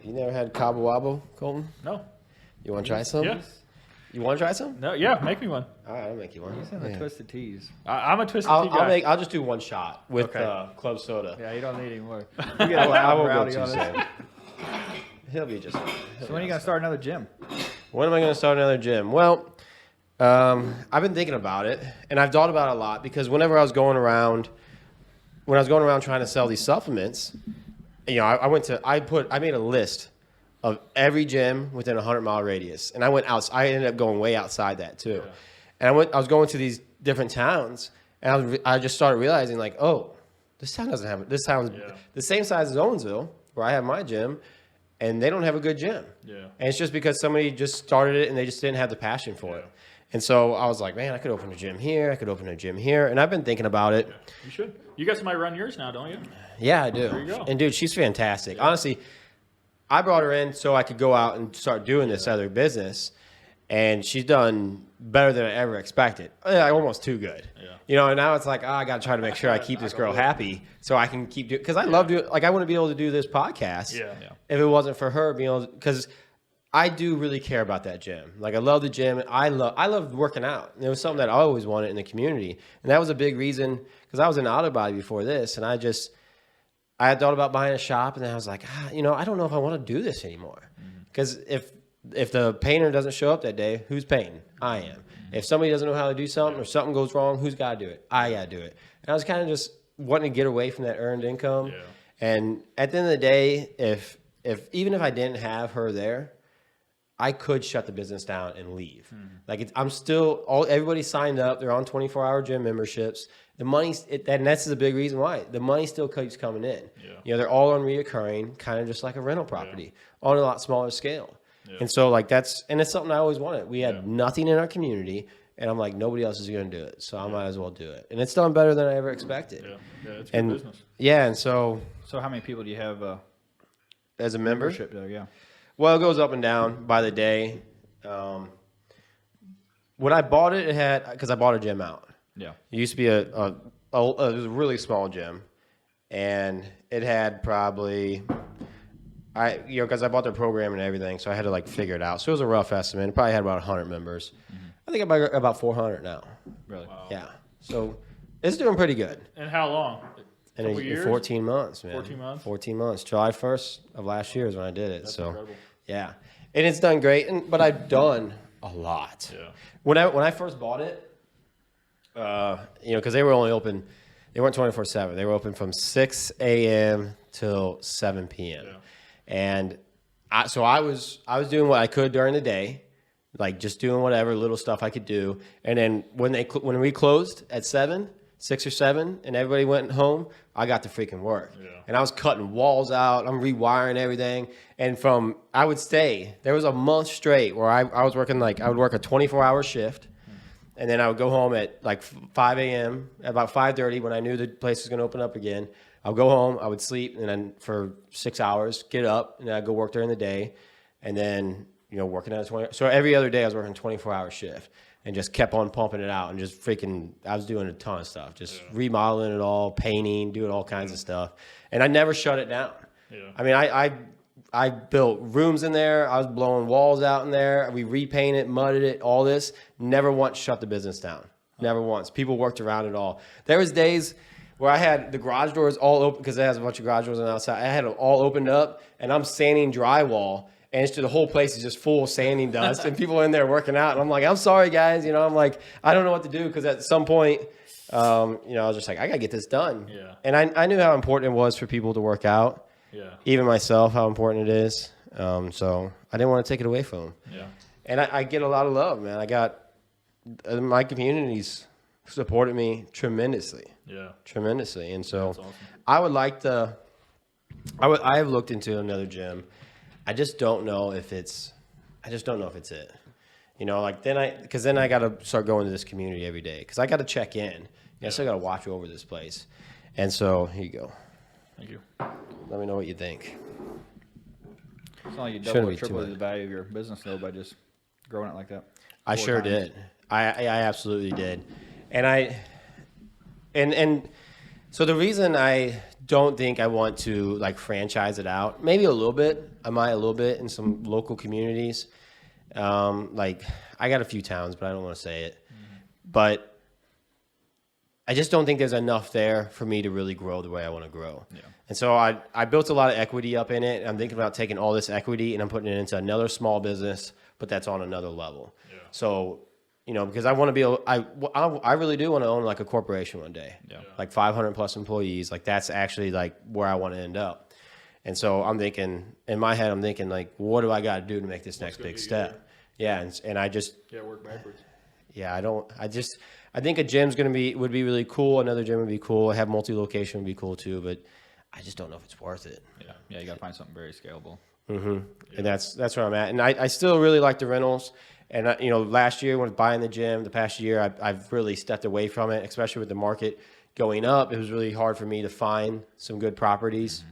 You never had Cabo Wabo, Colton? No. You want to try some? Yeah. You want to try some? No. Yeah. Make me one. All right, I'll make you one. He's in the Twisted Teas. I'm a Twisted Tea guy. I'll just do one shot with Okay. club soda. Yeah, you don't need any more. I won't go rowdy too on us. soon. He'll be just. So when are you going to start another gym? When am I going to start another gym? Well, I've been thinking about it, and I've thought about it a lot because whenever I was going around trying to sell these supplements, you know, I made a list of every gym within a 100-mile radius, and I went out. I ended up going way outside that too, and I was going to these different towns, and I just started realizing like, oh, this town's the same size as Owensville, where I have my gym, and they don't have a good gym. Yeah. And it's just because somebody just started it and they just didn't have the passion for it. And so I was like, man, I could open a gym here. I could open a gym here. And I've been thinking about it. You should. You guys might run yours now, don't you? Yeah, I do. There you go. And dude, she's fantastic. Honestly, I brought her in so I could go out and start doing this other business. And she's done better than I ever expected. Almost too good. Yeah. You know, and now it's like, I got to try to make sure I keep this girl happy so I can keep doing, because I love doing, like I wouldn't be able to do this podcast if it wasn't for her being able to, because I do really care about that gym. Like I love the gym. I love working out. And it was something that I always wanted in the community. And that was a big reason, because I was in auto body before this, and I had thought about buying a shop, and then I was like, I don't know if I want to do this anymore. Because if the painter doesn't show up that day, who's painting? I am. If somebody doesn't know how to do something or something goes wrong, who's got to do it? I got to do it. And I was kind of just wanting to get away from that earned income. Yeah. And at the end of the day, even if I didn't have her there, I could shut the business down and leave. Like I'm still everybody signed up. They're on 24-hour gym memberships. The money, and that's the big reason why the money still keeps coming in. Yeah. You know, they're all on reoccurring, kind of just like a rental property on a lot smaller scale. Yeah. And so like it's something I always wanted. We had nothing in our community, and I'm like, nobody else is going to do it, so I might as well do it. And it's done better than I ever expected. Yeah, it's good business. Yeah, and so So how many people do you have as a member, membership there? Yeah. well, it goes up and down by the day. When I bought it, because I bought a gym out. Yeah. It used to be it was a really small gym, and it had probably because I bought their program and everything, so I had to like figure it out. So it was a rough estimate. It probably had about 100 members. I think about 400 now. Really? Wow. Yeah. So it's doing pretty good. And how long? And Couple in years? 14 months, man. 14 months? 14 months. July 1st of last year is when I did it. That's so incredible. yeah, and it's done great. But I've done a lot. Yeah. When I first bought it, because they were only open, they weren't 24/7. They were open from 6 a.m. till 7 p.m. Yeah. And so I was doing what I could during the day, like just doing whatever little stuff I could do. And then when we closed at 6 or 7, and everybody went home, I got to freaking work. Yeah. And I was cutting walls out. I'm rewiring everything. And I would stay. There was a month straight where I was working I would work a 24-hour shift. And then I would go home at like 5 a.m. About 5:30 when I knew the place was going to open up again. I would go home, I would sleep, and then for 6 hours, get up, and then I'd go work during the day. And then, working at a 20. So every other day I was working a 24-hour shift and just kept on pumping it out and just I was doing a ton of stuff, just remodeling it all, painting, doing all kinds of stuff. And I never shut it down. Yeah. I mean, I built rooms in there. I was blowing walls out in there. We repainted, mudded it, all this. Never once shut the business down. Never once. People worked around it all. There was days where I had the garage doors all open because it has a bunch of garage doors on the outside. I had them all opened up, and I'm sanding drywall, and the whole place is just full of sanding dust, and people are in there working out. And I'm like, I'm sorry, guys. I'm like, I don't know what to do because at some point, I was just like, I got to get this done. Yeah. And I knew how important it was for people to work out. Yeah. Even myself, how important it is. So I didn't want to take it away from them. Yeah. And I get a lot of love, man. I got my communities supported me tremendously. Yeah. Tremendously. And so That's awesome. I would like to, I have looked into another gym. I just don't know if it's it. Because then I got to start going to this community every day because I got to check in. I still got to watch over this place. And so here you go. Thank you. Let me know what you think. It's not like you Shouldn't double or be too triple much. the value of your business, though, by just growing it like that. I 4 sure times. did. I absolutely did. And So the reason I don't think I want to like franchise it out, maybe a little bit, I might a little bit in some local communities. Like I got a few towns, but I don't want to say it. But I just don't think there's enough there for me to really grow the way I want to grow. Yeah. And so I built a lot of equity up in it. I'm thinking about taking all this equity and I'm putting it into another small business, but that's on another level. Yeah. So, you know, because I want to be able, I really do want to own like a corporation one day. Yeah. Like 500 plus employees. Like that's actually like where I want to end up. And so I'm thinking, in my head, I'm thinking like, what do I got to do to make this next big step? Yeah. And I just, Work backwards. yeah, I think a gym's would be really cool. Another gym would be cool. Have multi-location would be cool too, but I just don't know if it's worth it. Yeah, you got to find something very scalable. Mm-hmm. Yeah. And that's where I'm at. And I still really like the rentals. And you know, last year when buying the gym, the past year, I've really stepped away from it, especially with the market going up. It was really hard for me to find some good properties